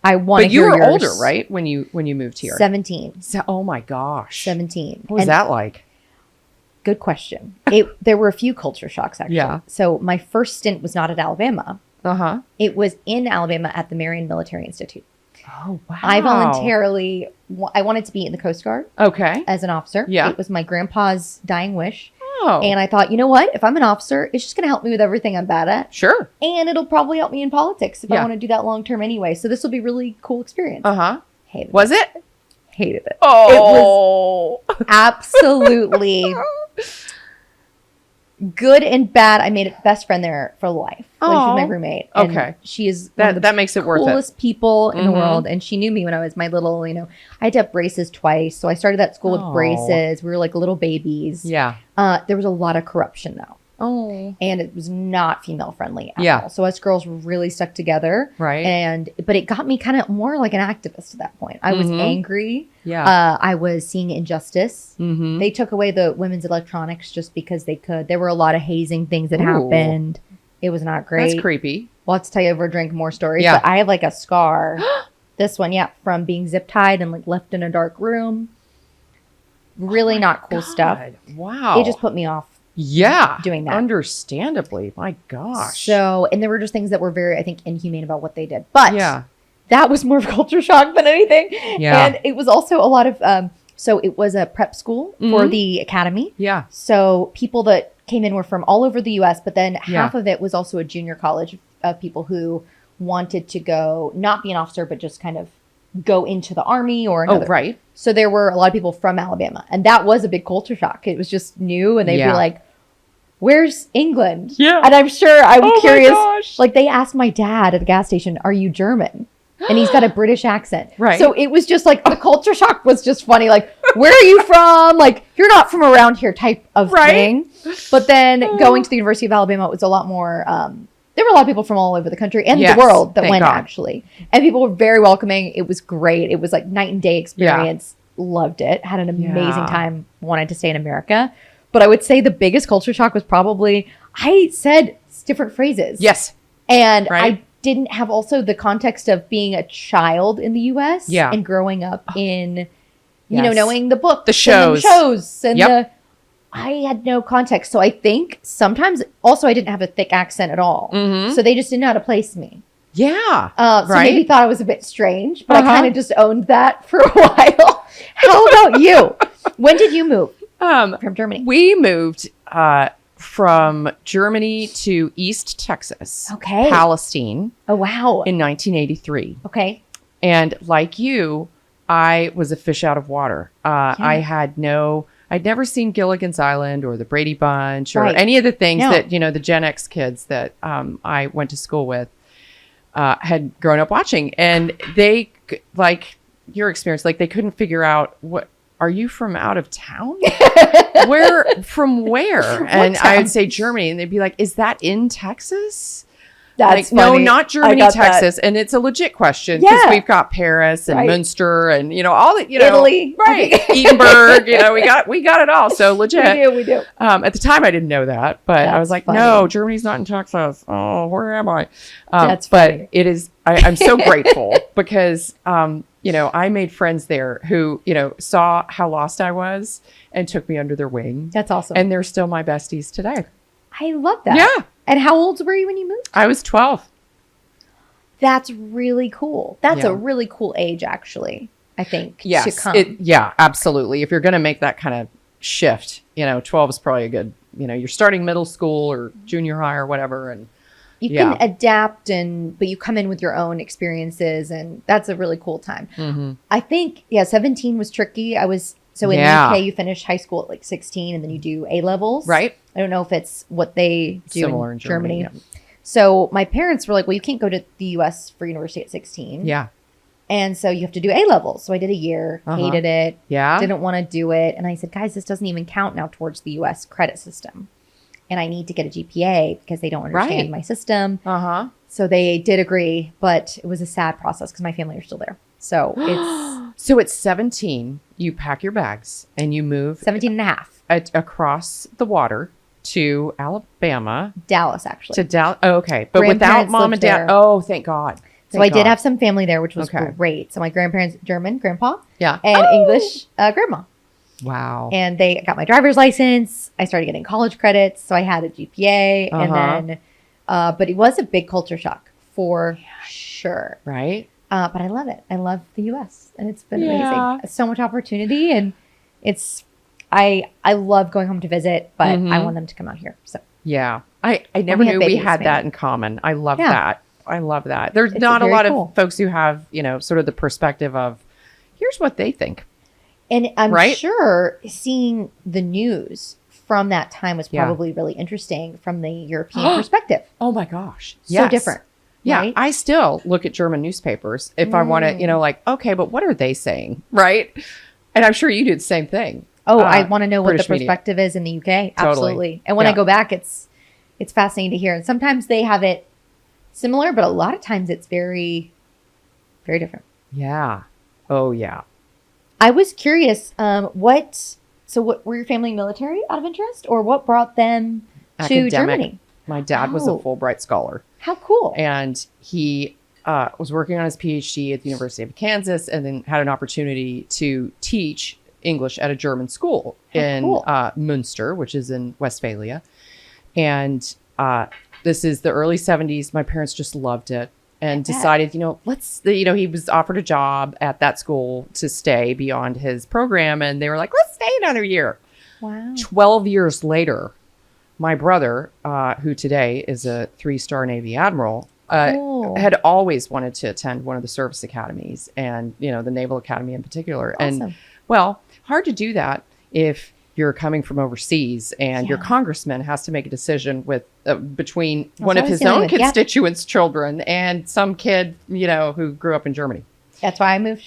I want to you hear were yours. older, right? When you moved here. 17. So, oh my gosh. 17. What was And that like? Good question. There were a few culture shocks, actually. Yeah. So my first stint was not at Alabama. Uh-huh. It was in Alabama at the Marion Military Institute. Oh wow. I voluntarily, I wanted to be in the Coast Guard Okay. as an officer. Yeah. It was my grandpa's dying wish. Oh. And I thought, you know what? If I'm an officer, it's just going to help me with everything I'm bad at. Sure. And it'll probably help me in politics if I Yeah. want to do that long term anyway. So this will be a really cool experience. Uh-huh. Hated Was it? it. Hated it. Oh. Absolutely good and bad. I made a best friend there for life. Like, she's my Aw. roommate. And Okay. she is one of the That makes it worth it. coolest people in the Mhm. world. And she knew me when I was my little, I had to have braces twice. So I started that school Aw. with braces. We were like little babies. Yeah. There was a lot of corruption though. Oh. And it was not female friendly at Yeah. all. So us girls really stuck together. Right. But it got me kind of more like an activist at that point. I was Mhm. angry. Yeah. I was seeing injustice. Mm-hmm. They took away the women's electronics just because they could. There were a lot of hazing things that Ooh. happened. It was not great. That's creepy. We'll have to tell you over a drink more stories. Yeah. But I have like a scar. This one, yeah, from being zip tied and like left in a dark room. Really not cool stuff. God. Wow. It just put me off. yeah doing that. Understandably. My gosh. So, and there were just things that were very, I think, inhumane about what they did. But yeah. that was more of a culture shock than anything. Yeah. And it was also a lot of, so it was a prep school for Mhm. the academy. Yeah. So people that came in were from all over the US, but then Yeah. half of it was also a junior college of people who wanted to go, not be an officer, but just kind of go into the army or another. Oh, right. So there were a lot of people from Alabama, and that was a big culture shock. It was just new, and they'd Yeah. be like, "Where's England?" Yeah. And I'm sure I'm Oh my curious. gosh. Like they asked my dad at the gas station, "Are you German?" And he's got a British accent. Right. So it was just like the culture shock was just funny. Like, where are you from? Like, you're not from around here type of Right. thing. But then going to the University of Alabama, it was a lot more. There were a lot of people from all over the country and Yes, the world that thank went God. actually. And people were very welcoming. It was great. It was like night and day experience. Loved it. Had an amazing Yeah. time. Wanted to stay in America. But I would say the biggest culture shock was probably I said different phrases. Yes. And Right. I didn't have also the context of being a child in the US Yeah. and growing up in, Yes. knowing the books, The shows. and the shows and Yep. I had no context. So I think sometimes also I didn't have a thick accent at all. Mhm. So they just didn't know how to place me. Yeah. So Right. maybe thought I was a bit strange, but Uh-huh. I kind of just owned that for a while. How about you? When did you move from Germany? We moved from Germany to East Texas, Okay. Palestine, Oh, wow. in 1983. Okay. And like you, I was a fish out of water. I I'd never seen Gilligan's Island or the Brady Bunch or Right. any of the things No. that, the Gen X kids that I went to school with had grown up watching. And they, like your experience, like they couldn't figure out, what are you from out of town? From where? And I would say Germany. And they'd be like, is that in Texas? That's no, funny. not I Germany, got Texas. And it's a legit question because Yeah. we've got Paris and Right. Münster and, all the, Italy. right. Okay. Edinburgh, we got it all. So legit. We do. At the time I didn't know that, but I That's was like, funny. no, Germany's not in Texas. Oh, where am I? That's but funny. it is, I'm so grateful because, I made friends there who, saw how lost I was and took me under their wing. That's awesome. And they're still my besties today. I love that. Yeah. And how old were you when you moved? I was 12. That's really cool. That's Yeah. a really cool age, actually, I think, Yes. to come. Yeah, absolutely. If you're going to make that kind of shift, 12 is probably a good, you're starting middle school or junior high or whatever. And you yeah. can adapt, but you come in with your own experiences, and that's a really cool time. Mhm. I think, 17 was tricky. So in Yeah. the UK, you finish high school at like 16, and then you do A levels. Right. I don't know if it's what they do Similar in in Germany. Germany, So my parents were like, well, you can't go to the US for university at 16. Yeah. And so you have to do A levels. So I did a year, hated it, Yeah. didn't want to do it. And I said, guys, this doesn't even count now towards the US credit system. And I need to get a GPA because they don't understand Right. my system. Uh-huh. So they did agree, but it was a sad process because my family are still there. So it's So at 17, you pack your bags and you move 17 and a half. across the water to Alabama, Dallas, actually. to Dallas. Oh, okay. But without Grandparents mom lived and dad. there. Oh, thank God. So Thank I did God. have some family there, which was Okay. great. So my grandparents, German, grandpa, Yeah. and Oh! English, grandma. Wow. And they got my driver's license. I started getting college credits. So I had a GPA. Uh-huh. And then, but it was a big culture shock for sure. Right? But I love it. I love the US and it's been Yeah. amazing. So much opportunity. And I love going home to visit, but I Mhm. want them to come out here. So Yeah. I never we have knew we babies, had that maybe. in common. I love Yeah. that. I love that. There's It's not a very lot cool. of folks who have, sort of the perspective of, here's what they think. And I'm Right? sure seeing the news from that time was Yeah. probably really interesting from the European perspective. Oh my gosh. So Yes. different. Yeah, right? I still look at German newspapers if I want to, like, okay, but what are they saying? Right. And I'm sure you do the same thing. Oh, I want to know what the British media. perspective is in the UK. Totally. Absolutely. And when I Yeah. go back, it's fascinating to hear. And sometimes they have it similar, but a lot of times it's very, very different. Yeah. Oh, yeah. I was curious, what were your family military out of interest, or what brought them to Academic. Germany? My dad was a Oh. Fulbright scholar, How cool. and he was working on his PhD at the University of Kansas and then had an opportunity to teach English at a German school in cool. Münster, which is in Westphalia. And this is the early 70s. My parents just loved it and bet. decided, he was offered a job at that school to stay beyond his program. And they were like, let's stay another year. Wow. 12 years later, my brother, who today is a 3-star Navy admiral, Cool. had always wanted to attend one of the service academies and, the Naval Academy in particular. Awesome. And, well, hard to do that if you're coming from overseas and your Yeah. congressman has to make a decision with between That's one what of I was his dealing own with. Yep. constituents' children and some kid, who grew up in Germany. That's why I moved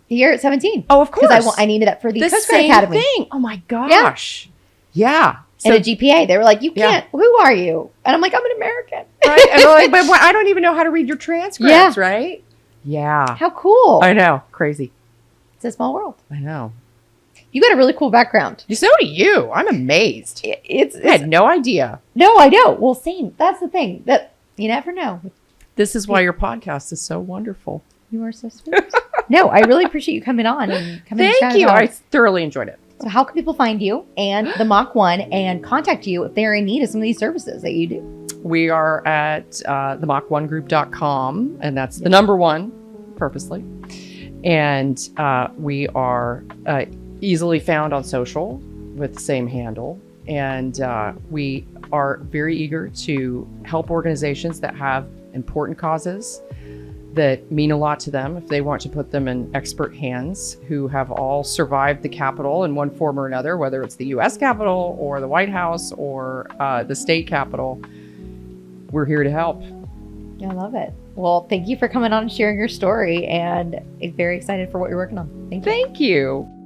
here at 17. Oh, of course. Because I needed that for the The Coast Guard same Academy. thing. Oh, my gosh. Yeah. And a GPA. They were like, you Yeah. can't. Who are you? And I'm like, I'm an American. Right? And they're like, but I don't even know how to read your transcripts, right? Yeah. How cool. I know. Crazy. It's a small world. I know. You got a really cool background. So do you. I'm amazed. It's I had no idea. no, I know. Well, same. That's the thing. That you never know. This is why your podcast is so wonderful. You are so sweet. No, I really appreciate you coming on and coming and Thank chatting you. about I it. thoroughly enjoyed it. So how can people find you and the Mach 1 and contact you if they're in need of some of these services that you do? We are at themach1group.com, and that's the number 1, purposely. And we are easily found on social with the same handle. And we are very eager to help organizations that have important causes that mean a lot to them if they want to put them in expert hands who have all survived the Capitol in one form or another, whether it's the U.S. Capitol or the White House or the state Capitol. We're here to help. I love it. Well, thank you for coming on and sharing your story, and I'm very excited for what you're working on. Thank you. Thank you.